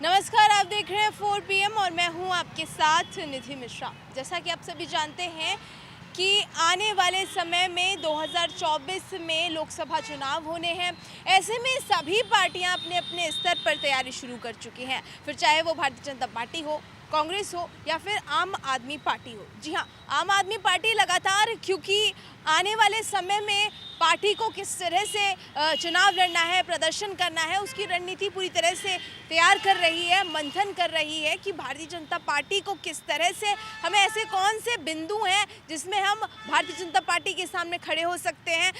नमस्कार, आप देख रहे हैं 4 PM और मैं हूं आपके साथ निधि मिश्रा। जैसा कि आप सभी जानते हैं कि आने वाले समय में 2024 में लोकसभा चुनाव होने हैं। ऐसे में सभी पार्टियां अपने अपने स्तर पर तैयारी शुरू कर चुकी हैं, फिर चाहे वो भारतीय जनता पार्टी हो, कांग्रेस हो या फिर आम आदमी पार्टी हो। जी हाँ, आम आदमी पार्टी लगातार, क्योंकि आने वाले समय में पार्टी को किस तरह से चुनाव लड़ना है, प्रदर्शन करना है, उसकी रणनीति पूरी तरह से तैयार कर रही है, मंथन कर रही है कि भारतीय जनता पार्टी को किस तरह से, हमें ऐसे कौन से बिंदु हैं जिसमें हम भारतीय जनता पार्टी के सामने खड़े हो सकते हैं।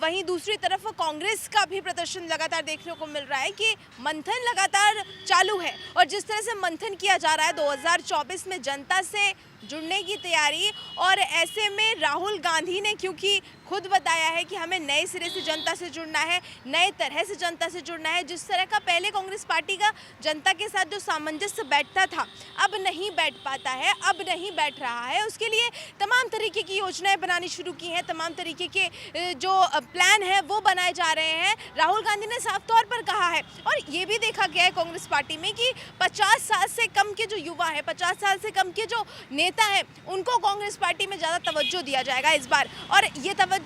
वहीं दूसरी तरफ कांग्रेस का भी प्रदर्शन लगातार देखने को मिल रहा है कि मंथन लगातार चालू है और जिस तरह से मंथन किया जा रहा है 2024 में जनता से जुड़ने की तैयारी। और ऐसे में राहुल गांधी ने क्योंकि खुद बताया है कि हमें नए सिरे से जनता से जुड़ना है, नए तरह से जनता से जुड़ना है। जिस तरह का पहले कांग्रेस पार्टी का जनता के साथ जो सामंजस्य बैठता था, अब नहीं बैठ पाता है, अब नहीं बैठ रहा है। उसके लिए तमाम तरीके की योजनाएं बनानी शुरू की हैं, तमाम तरीके के जो प्लान है वो बनाए जा रहे हैं। राहुल गांधी ने साफ तौर पर कहा है और ये भी देखा गया है कांग्रेस पार्टी में कि 50 साल से कम के जो युवा है, 50 साल से कम के जो नेता है, उनको कांग्रेस पार्टी में ज़्यादा तवज्जो दिया जाएगा इस बार। और ये तवज्जो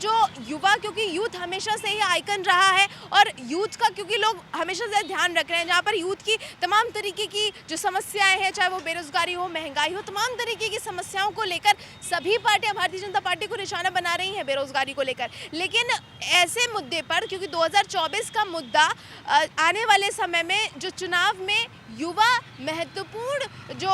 युवा, क्योंकि यूथ हमेशा से ही आइकन रहा है और यूथ का क्योंकि लोग हमेशा से ध्यान रख रहे हैं, जहाँ पर यूथ की तमाम तरीके की जो समस्याएं हैं, चाहे वो बेरोजगारी हो, महंगाई हो, तमाम तरीके की समस्याओं को लेकर सभी पार्टियां भारतीय जनता पार्टी को निशाना बना रही हैं बेरोजगारी को लेकर। लेकिन ऐसे मुद्दे पर, क्योंकि 2024 का मुद्दा आने वाले समय में जो चुनाव में युवा महत्वपूर्ण जो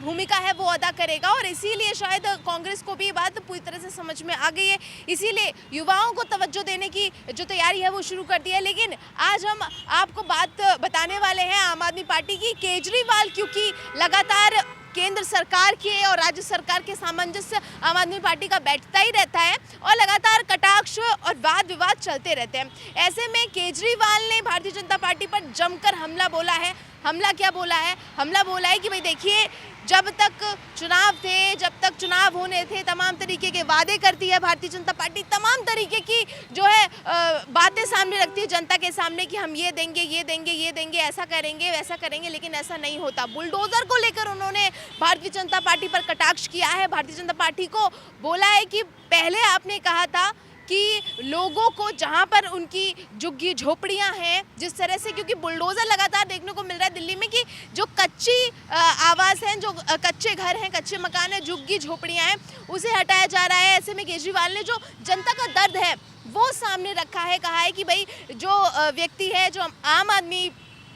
भूमिका है वो अदा करेगा और इसीलिए शायद कांग्रेस को भी ये बात पूरी तरह से समझ में आ गई है, इसीलिए युवाओं को तवज्जो देने की जो तैयारी है वो शुरू कर दी है। लेकिन आज हम आपको बात बताने वाले हैं आम आदमी पार्टी की। केजरीवाल क्योंकि लगातार केंद्र सरकार के और राज्य सरकार के सामंजस्य आम आदमी पार्टी का बैठता ही रहता है और लगातार कटाक्ष और वाद विवाद चलते रहते हैं। ऐसे में केजरीवाल ने भारतीय जनता पार्टी पर जमकर हमला बोला है। हमला क्या बोला है? हमला बोला है कि भाई देखिए, जब तक चुनाव थे, जब तक चुनाव होने थे, तमाम तरीके के वादे करती है भारतीय जनता पार्टी, तमाम तरीके की जो है बातें सामने रखती है जनता के सामने कि हम ये देंगे, ये देंगे, ये देंगे, ऐसा करेंगे, वैसा करेंगे, लेकिन ऐसा नहीं होता। बुलडोजर को लेकर उन्होंने भारतीय जनता पार्टी पर कटाक्ष किया है। भारतीय जनता पार्टी को बोला है कि पहले आपने कहा था कि लोगों को जहां पर उनकी झुग्गी झोपड़ियां हैं, जिस तरह से, क्योंकि बुलडोजर लगातार देखने को मिल रहा है दिल्ली में कि जो कच्ची आवास हैं, जो कच्चे घर हैं, कच्चे मकान हैं, झुग्गी झोपड़ियां हैं, उसे हटाया जा रहा है। ऐसे में केजरीवाल ने जो जनता का दर्द है वो सामने रखा है, कहा है कि भाई जो व्यक्ति है, जो आम आदमी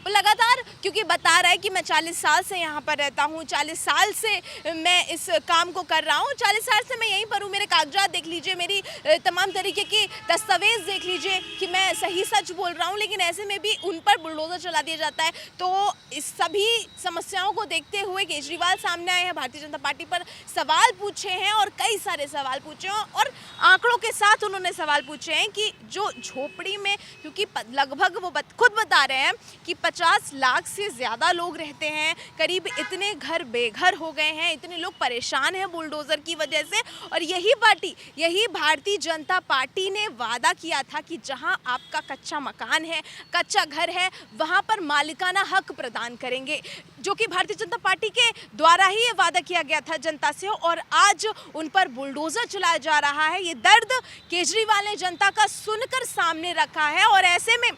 लगातार क्योंकि बता रहा है कि मैं 40 साल से यहाँ पर रहता हूँ, 40 साल से मैं इस काम को कर रहा हूँ, 40 साल से मैं यहीं पर हूँ, मेरे कागजात देख लीजिए, मेरी तमाम तरीके की दस्तावेज देख लीजिए कि मैं सही सच बोल रहा हूँ। लेकिन ऐसे में भी उन पर बुलडोजर चला दिया जाता है। तो इस सभी समस्याओं को देखते हुए केजरीवाल सामने आए हैं, भारतीय जनता पार्टी पर सवाल पूछे हैं और कई सारे सवाल पूछे हैं और आंकड़ों के साथ उन्होंने सवाल पूछे हैं कि जो झोपड़ी में, क्योंकि लगभग वो खुद बता रहे हैं कि 50 लाख से ज़्यादा लोग रहते हैं, करीब इतने घर बेघर हो गए हैं, इतने लोग परेशान हैं बुलडोज़र की वजह से। और यही भारतीय जनता पार्टी ने वादा किया था कि जहां आपका कच्चा मकान है, कच्चा घर है, वहां पर मालिकाना हक प्रदान करेंगे, जो कि भारतीय जनता पार्टी के द्वारा ही ये वादा किया गया था जनता से। और आज उन पर बुलडोज़र चलाया जा रहा है। ये दर्द केजरीवाल ने जनता का सुनकर सामने रखा है और ऐसे में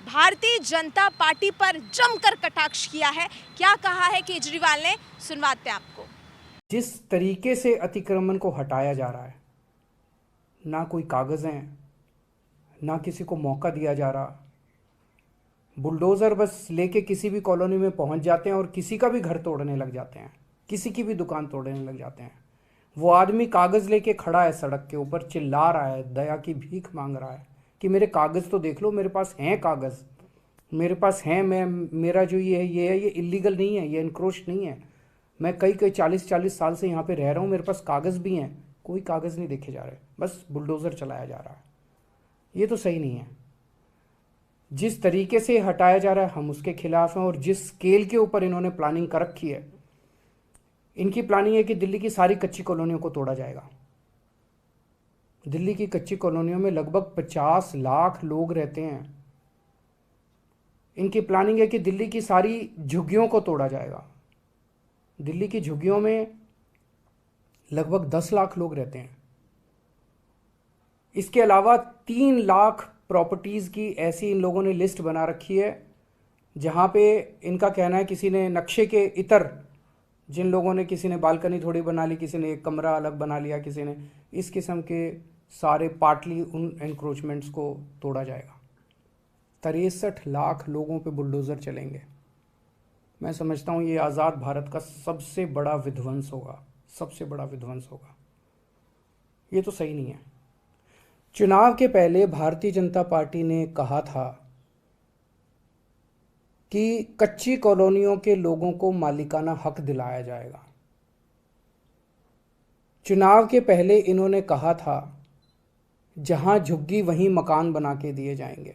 भारतीय जनता पार्टी पर जमकर कटाक्ष किया है। क्या कहा है केजरीवाल ने, सुनवाते हैं आपको। जिस तरीके से अतिक्रमण को हटाया जा रहा है, ना कोई कागज़ हैं, ना किसी को मौका दिया जा रहा, बुलडोज़र बस लेके किसी भी कॉलोनी में पहुंच जाते हैं और किसी का भी घर तोड़ने लग जाते हैं, किसी की भी दुकान तोड़ने लग जाते हैं। वो आदमी कागज़ लेके खड़ा है सड़क के ऊपर, चिल्ला रहा है, दया की भीख मांग रहा है कि मेरे कागज़ तो देख लो, मेरे पास हैं कागज़, मेरे पास हैं, मेरा जो ये है ये इलीगल नहीं है, ये इनक्रोच नहीं है, मैं कई 40 साल से यहाँ पे रह रहा हूँ, मेरे पास कागज़ भी हैं। कोई कागज़ नहीं देखे जा रहे, बस बुलडोज़र चलाया जा रहा है। ये तो सही नहीं है। जिस तरीके से हटाया जा रहा है हम उसके खिलाफ हैं और जिस स्केल के ऊपर इन्होंने प्लानिंग कर रखी है, इनकी प्लानिंग है कि दिल्ली की सारी कच्ची कॉलोनियों को तोड़ा जाएगा। दिल्ली की कच्ची कॉलोनियों में लगभग 50 लाख लोग रहते हैं। इनकी प्लानिंग है कि दिल्ली की सारी झुग्गियों को तोड़ा जाएगा। दिल्ली की झुग्गियों में लगभग 10 लाख लोग रहते हैं। इसके अलावा 3 लाख प्रॉपर्टीज़ की ऐसी इन लोगों ने लिस्ट बना रखी है जहाँ पे इनका कहना है किसी ने नक्शे के इतर, जिन लोगों ने, किसी ने बालकनी थोड़ी बना ली, किसी ने एक कमरा अलग बना लिया, किसी ने इस किस्म के सारे पार्टली उन एनक्रोचमेंट्स को तोड़ा जाएगा। 63 लाख लोगों पे बुलडोज़र चलेंगे। मैं समझता हूँ ये आज़ाद भारत का सबसे बड़ा विध्वंस होगा, सबसे बड़ा विध्वंस होगा। ये तो सही नहीं है। चुनाव के पहले भारतीय जनता पार्टी ने कहा था कि कच्ची कॉलोनियों के लोगों को मालिकाना हक दिलाया जाएगा। चुनाव के पहले इन्होंने कहा था जहां झुग्गी वहीं मकान बना के दिए जाएंगे,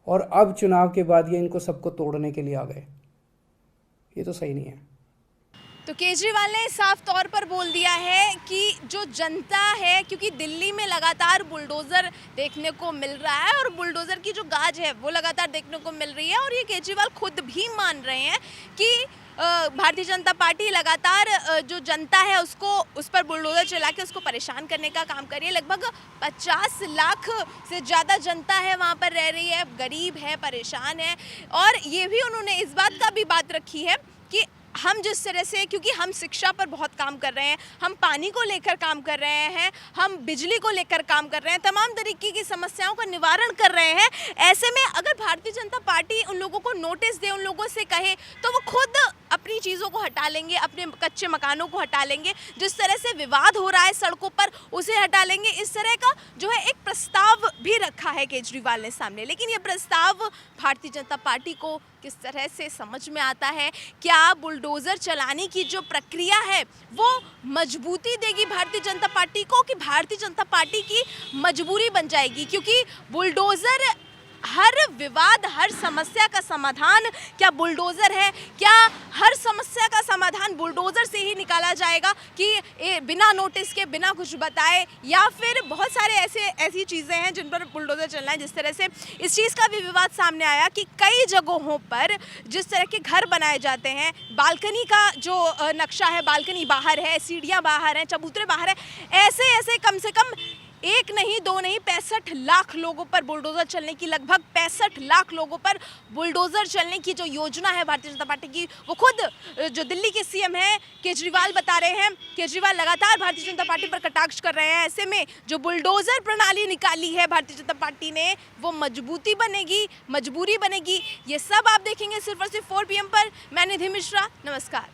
और अब चुनाव के बाद ये इनको सबको तोड़ने के लिए आ गए। ये तो सही नहीं है। तो केजरीवाल ने साफ तौर पर बोल दिया है कि जो जनता है, क्योंकि दिल्ली में लगातार बुलडोज़र देखने को मिल रहा है और बुलडोज़र की जो गाज है वो लगातार देखने को मिल रही है, और ये केजरीवाल खुद भी मान रहे हैं कि भारतीय जनता पार्टी लगातार जो जनता है उसको, उस पर बुलडोज़र चला के उसको परेशान करने का काम कर रही है। लगभग 50 लाख से ज़्यादा जनता है वहाँ पर रह रही है, गरीब है, परेशान है। और ये भी उन्होंने इस बात का भी बात रखी है कि हम जिस तरह से, क्योंकि हम शिक्षा पर बहुत काम कर रहे हैं, हम पानी को लेकर काम कर रहे हैं, हम बिजली को लेकर काम कर रहे हैं, तमाम तरीके की समस्याओं का निवारण कर रहे हैं। ऐसे में अगर भारतीय जनता पार्टी उन लोगों को नोटिस दे, उन लोगों से कहे, तो वो खुद अपनी चीज़ों को हटा लेंगे, अपने कच्चे मकानों को हटा लेंगे, जिस तरह से विवाद हो रहा है सड़कों पर उसे हटा लेंगे। इस तरह का जो है एक प्रस्ताव भी रखा है केजरीवाल ने सामने। लेकिन ये प्रस्ताव भारतीय जनता पार्टी को किस तरह से समझ में आता है? क्या बुलडोज़र चलाने की जो प्रक्रिया है वो मजबूती देगी भारतीय जनता पार्टी को, कि भारतीय जनता पार्टी की मजबूरी बन जाएगी? क्योंकि बुलडोज़र, हर विवाद, हर समस्या का समाधान क्या बुलडोज़र है? क्या हर समस्या का समाधान बुलडोज़र से ही निकाला जाएगा कि बिना नोटिस के, बिना कुछ बताए, या फिर बहुत सारे ऐसी चीज़ें हैं जिन पर बुलडोज़र चलना है? जिस तरह से इस चीज़ का भी विवाद सामने आया कि कई जगहों पर जिस तरह के घर बनाए जाते हैं, बालकनी का जो नक्शा है, बालकनी बाहर है, सीढ़ियाँ बाहर हैं, चबूतरे बाहर है, ऐसे कम से कम एक नहीं, दो नहीं, 65 लाख लोगों पर बुलडोज़र चलने की, लगभग 65 लाख लोगों पर बुलडोज़र चलने की जो योजना है भारतीय जनता पार्टी की, वो खुद जो दिल्ली के सीएम हैं केजरीवाल बता रहे हैं। केजरीवाल लगातार भारतीय जनता पार्टी पर कटाक्ष कर रहे हैं। ऐसे में जो बुलडोज़र प्रणाली निकाली है भारतीय जनता पार्टी ने, वो मजबूती बनेगी, मजबूरी बनेगी। ये सब आप देखेंगे सिर्फ और सिर्फ 4 PM पर। मैं निधि मिश्रा, नमस्कार।